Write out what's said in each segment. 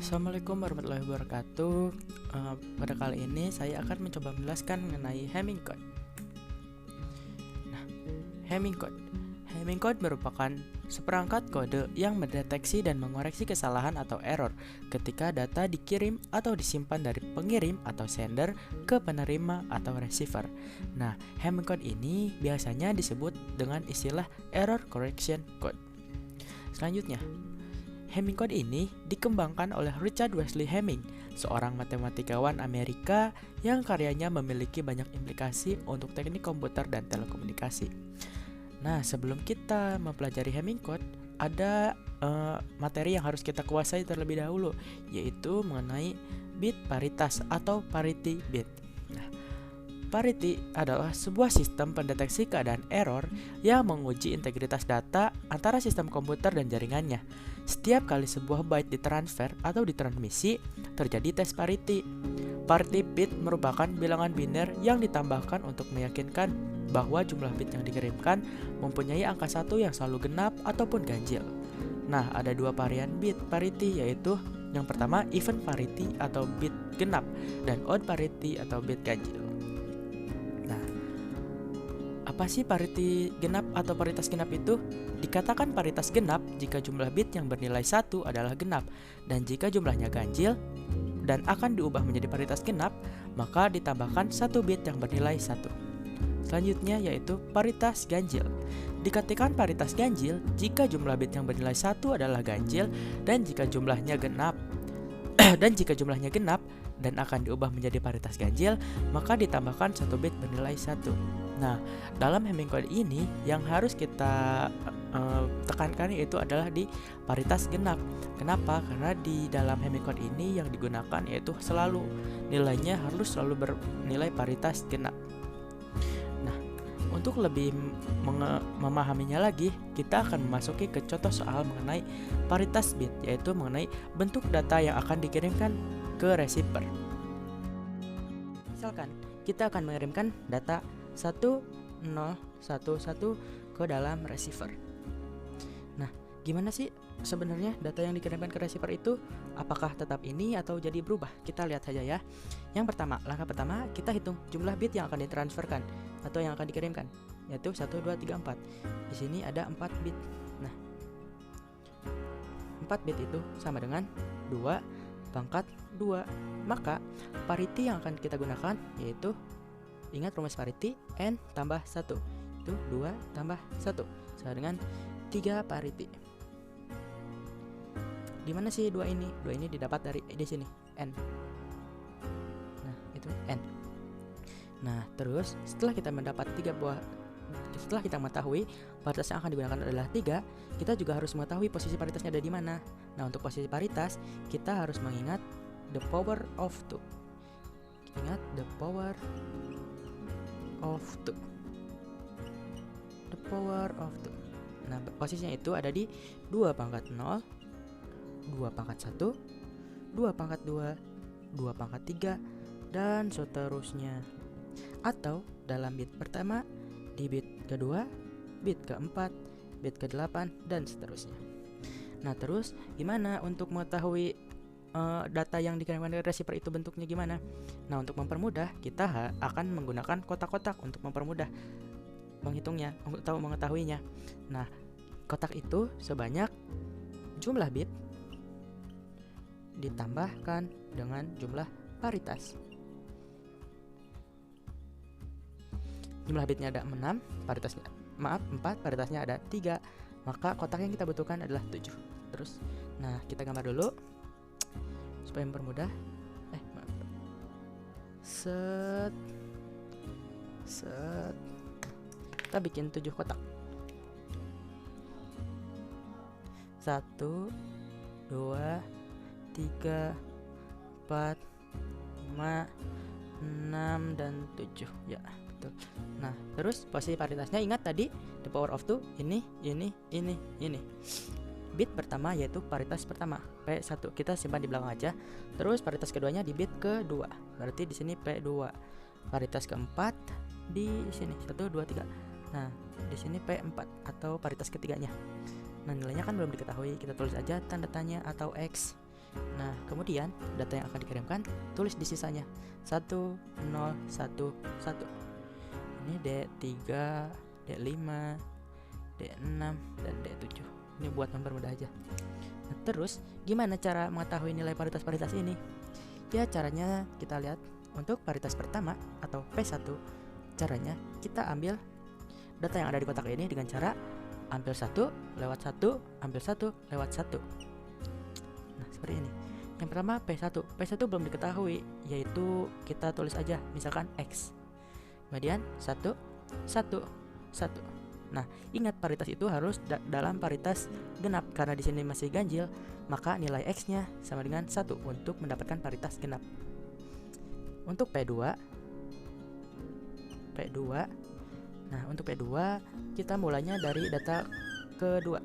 Assalamualaikum warahmatullahi wabarakatuh. Pada kali ini saya akan mencoba menjelaskan mengenai Hamming code. Nah, Hamming code. Hamming code merupakan seperangkat kode yang mendeteksi dan mengoreksi kesalahan atau error ketika data dikirim atau disimpan dari pengirim atau sender ke penerima atau receiver. Nah, Hamming code ini biasanya disebut dengan istilah error correction code. Selanjutnya, Hamming code ini dikembangkan oleh Richard Wesley Hamming, seorang matematikawan Amerika yang karyanya memiliki banyak implikasi untuk teknik komputer dan telekomunikasi. Nah, sebelum kita mempelajari Hamming code, ada materi yang harus kita kuasai terlebih dahulu, yaitu mengenai bit paritas atau parity bit. Nah, parity adalah sebuah sistem pendeteksi keadaan error yang menguji integritas data antara sistem komputer dan jaringannya. Setiap kali sebuah byte ditransfer atau ditransmisi, terjadi tes parity. Parity bit merupakan bilangan biner yang ditambahkan untuk meyakinkan bahwa jumlah bit yang dikirimkan mempunyai angka 1 yang selalu genap ataupun ganjil. Nah, ada dua varian bit parity, yaitu yang pertama even parity atau bit genap dan odd parity atau bit ganjil. Nah, apa sih parity genap atau paritas genap itu? Dikatakan paritas genap jika jumlah bit yang bernilai 1 adalah genap, dan jika jumlahnya ganjil dan akan diubah menjadi paritas genap, maka ditambahkan 1 bit yang bernilai 1. Selanjutnya yaitu paritas ganjil. Dikatakan paritas ganjil jika jumlah bit yang bernilai 1 adalah ganjil dan jika jumlahnya genap dan akan diubah menjadi paritas ganjil, maka ditambahkan 1 bit bernilai 1. Nah, dalam Hamming code ini yang harus kita tekankan yaitu adalah di paritas genap. Kenapa? Karena di dalam Hamming code ini yang digunakan yaitu selalu nilainya harus selalu bernilai paritas genap. Nah, untuk lebih memahaminya lagi, kita akan memasuki ke contoh soal mengenai paritas bit, yaitu mengenai bentuk data yang akan dikirimkan ke receiver. Misalkan kita akan mengirimkan data 1011 ke dalam receiver. Nah, gimana sih sebenarnya data yang dikirimkan ke receiver itu? Apakah tetap ini atau jadi berubah? Kita lihat saja ya. Yang pertama, langkah pertama kita hitung jumlah bit yang akan ditransferkan atau yang akan dikirimkan, yaitu 1, 2, 3, 4. Di sini ada 4 bit. Nah, 4 bit itu sama dengan 2 pangkat 2. Maka parity yang akan kita gunakan yaitu, ingat rumus parity, n tambah 1. Itu 2 tambah 1 sama dengan 3 parity. Di mana sih 2 ini? 2 ini didapat dari di sini, n. Nah, itu n. Nah, terus setelah kita mengetahui paritas yang akan digunakan adalah 3, kita juga harus mengetahui posisi paritasnya ada di mana. Nah, untuk posisi paritas, kita harus mengingat the power of 2. Ingat the power of 2. The power of 2. Nah, posisinya itu ada di 2 pangkat 0, 2 pangkat 1, 2 pangkat 2, 2 pangkat 3, dan seterusnya. Atau dalam bit pertama, di bit kedua, bit keempat, bit ke-8, dan seterusnya. Nah, terus gimana untuk mengetahui data yang dikirimkan dari receiver itu bentuknya gimana? Nah, untuk mempermudah, kita akan menggunakan kotak-kotak untuk mempermudah menghitungnya atau mengetahuinya. Nah, kotak itu sebanyak jumlah bit ditambahkan dengan jumlah paritas. Jumlah bitnya ada 6, 4, paritasnya ada 3. Maka kotak yang kita butuhkan adalah 7. Terus, nah kita gambar dulu supaya mempermudah. Set. Kita bikin 7 kotak. 1, 2, 3, 4, 5, 6, dan 7. Ya, betul. Nah, terus posisi paritasnya ingat tadi the power of 2, ini. Bit pertama yaitu paritas pertama, P1. Kita simpan di belakang aja. Terus paritas keduanya di bit kedua. Berarti di sini P2. Paritas keempat di sini 1, 2, 3. Nah, di sini P4 atau paritas ketiganya. Nah, nilainya kan belum diketahui. Kita tulis aja tanda tanya atau X. Nah, kemudian data yang akan dikirimkan tulis di sisanya 1, 0, 1, 1. Ini D3, D5, D6, dan D7. Ini buat mempermudah aja. Nah, terus gimana cara mengetahui nilai paritas-paritas ini? Ya, caranya kita lihat untuk paritas pertama atau P1. Caranya kita ambil data yang ada di kotak ini dengan cara ambil 1 lewat 1, ambil 1 lewat 1. Nah, seperti ini. Yang pertama P1. P1 belum diketahui, yaitu kita tulis aja misalkan X. Kemudian 1, 1, 1. Nah, ingat paritas itu harus dalam paritas genap. Karena di sini masih ganjil, maka nilai X-nya sama dengan 1 untuk mendapatkan paritas genap. Untuk P2. Nah, untuk P2 kita mulainya dari data kedua.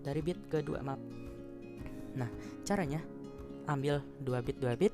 Dari bit kedua, maaf. Nah, caranya ambil 2 bit 2 bit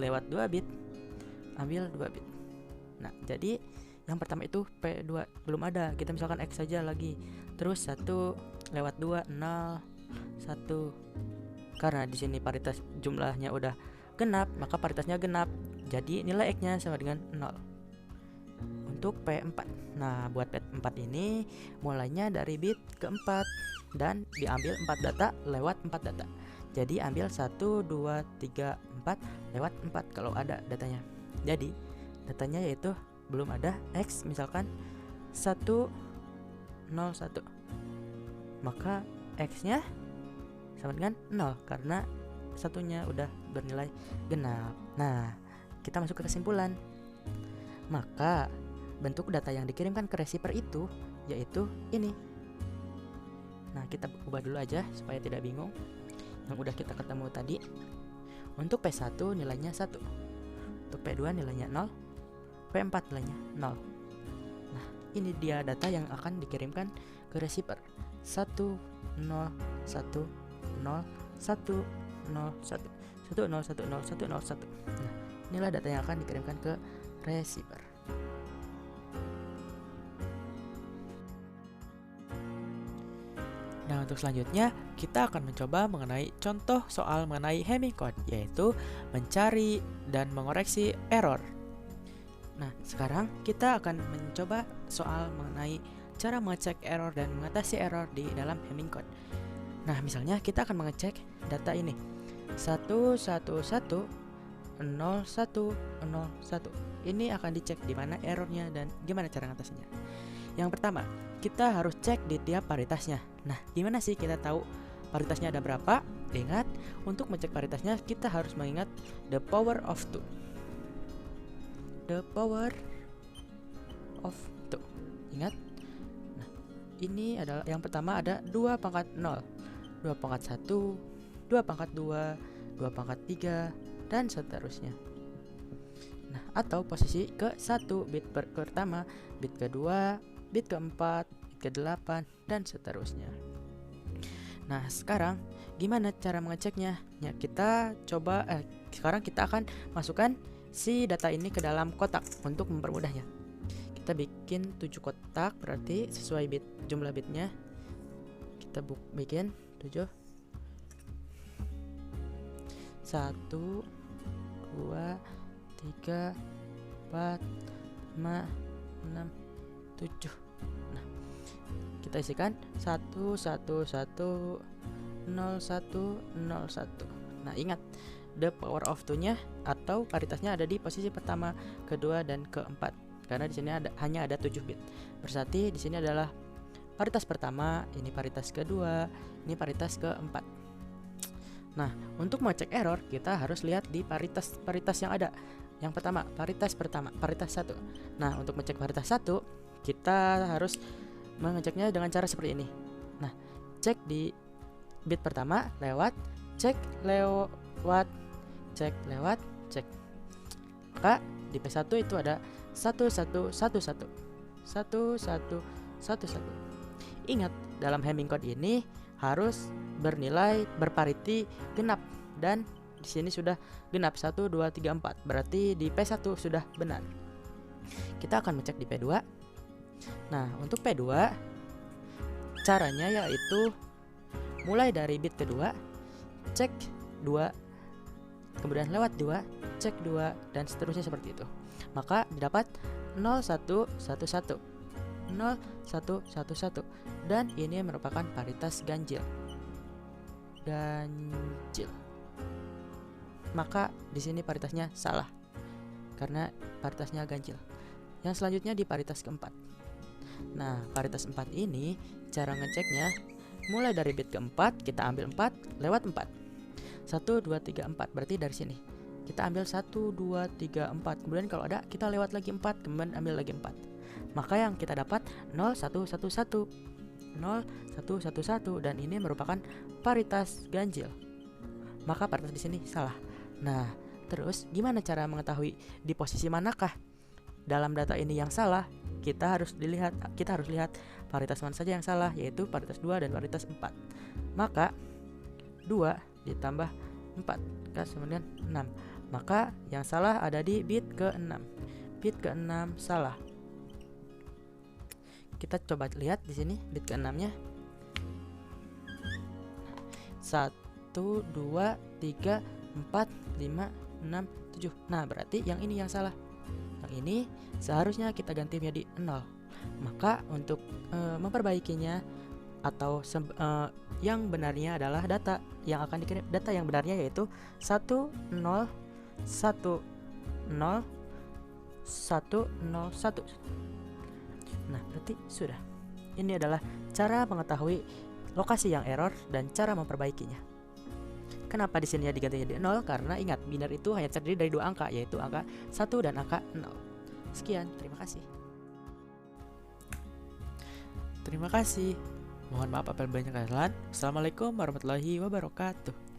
lewat 2 bit, ambil 2 bit. Nah, jadi yang pertama itu P2 belum ada, kita misalkan X saja lagi. Terus 1 lewat 2 0 1. Karena di sini paritas jumlahnya udah genap, maka paritasnya genap. Jadi nilai X-nya sama dengan 0. Untuk P4. Nah, buat P4 ini mulainya dari bit keempat dan diambil 4 data lewat 4 data. Jadi ambil 1 2 3 4 lewat 4 kalau ada datanya. Jadi datanya yaitu belum ada X, misalkan 1 0 1. Maka X-nya sama dengan 0 karena satunya udah bernilai genap. Nah, kita masuk ke kesimpulan. Maka bentuk data yang dikirimkan ke receiver itu yaitu ini. Nah, kita ubah dulu aja supaya tidak bingung. Yang udah kita ketemu tadi. Untuk P1 nilainya 1. Untuk P2 nilainya 0. P4 nilainya 0. Nah, ini dia data yang akan dikirimkan ke receiver. 1 0 1 0 1 0 1 1 0 1 0 1 0 1 0 1. Nah, inilah data yang akan dikirimkan ke receiver. Nah, untuk selanjutnya kita akan mencoba mengenai contoh soal mengenai Hamming code, yaitu mencari dan mengoreksi error. Nah, sekarang kita akan mencoba soal mengenai cara mengecek error dan mengatasi error di dalam Hamming code. Nah, misalnya kita akan mengecek data ini 1 1 1 0 1 0 1. Ini akan dicek di mana errornya dan gimana cara mengatasinya. Yang pertama, kita harus cek di tiap paritasnya. Nah, gimana sih kita tahu paritasnya ada berapa? Ingat, untuk mengecek paritasnya kita harus mengingat the power of 2. The power of 2. Ingat? Nah, ini adalah yang pertama ada 2 pangkat 0, 2 pangkat 1, 2 pangkat 2, 2 pangkat 3, dan seterusnya. Nah, atau posisi ke 1, bit pertama, bit kedua, bit keempat, bit ke-8, dan seterusnya. Nah, sekarang gimana cara mengeceknya? Ya, kita coba sekarang kita akan masukkan si data ini ke dalam kotak untuk mempermudahnya. Kita bikin 7 kotak, berarti sesuai bit jumlah bitnya. Kita bikin 7 1 2 3 4 5 6 7. Nah, kita isikan 1 1 1 0 1 0 1. Nah, ingat the power of 2-nya atau paritasnya ada di posisi pertama, kedua, dan keempat. Karena di sini hanya ada 7 bit. Berarti di sini adalah paritas pertama, ini paritas kedua, ini paritas keempat. Nah, untuk mengecek error kita harus lihat di paritas yang ada. Yang pertama, paritas 1. Nah, untuk mengecek paritas 1, kita harus mengeceknya dengan cara seperti ini. Nah, cek di bit pertama lewat, cek lewat, cek lewat, cek. Maka di P1 itu ada 1 1 1 1 1 1 1 1. Ingat, dalam Hamming code ini harus bernilai berpariti genap, dan di sini sudah genap 1 2 3 4. Berarti di P1 sudah benar. Kita akan ngecek di P2. Nah, untuk P2 caranya yaitu mulai dari bit kedua, cek 2, kemudian lewat 2, cek 2, dan seterusnya seperti itu. Maka didapat 0111, 0111, dan ini merupakan paritas ganjil. Maka di sini paritasnya salah karena paritasnya ganjil. Yang selanjutnya di paritas keempat. Nah, paritas 4 ini cara ngeceknya mulai dari bit keempat kita ambil 4 lewat 4. 1 2 3 4, berarti dari sini kita ambil 1 2 3 4. Kemudian kalau ada kita lewat lagi 4, kemudian ambil lagi 4. Maka yang kita dapat 0111, 0111, dan ini merupakan paritas ganjil. Maka paritas di sini salah. Nah, terus gimana cara mengetahui di posisi manakah dalam data ini yang salah? Kita harus lihat paritas mana saja yang salah, yaitu paritas 2 dan paritas 4. Maka 2 ditambah 4 kemudian 6. Maka yang salah ada di bit ke-6. Bit ke-6 salah. Kita coba lihat di sini bit ke-6-nya. 1 2 3 4 5 6 7. Nah, berarti yang ini yang salah. Yang ini seharusnya kita ganti menjadi 0. Maka untuk memperbaikinya atau yang benarnya adalah data yang akan dikirim. Data yang benarnya yaitu 1 0 1 0 1 0 1. Nah, berarti sudah. Ini adalah cara mengetahui lokasi yang error dan cara memperbaikinya. Kenapa di sini diganti jadi 0? Karena ingat, biner itu hanya terdiri dari 2 angka, yaitu angka 1 dan angka 0. Sekian, terima kasih. Terima kasih. Mohon maaf apabila banyak kesalahan. Assalamualaikum warahmatullahi wabarakatuh.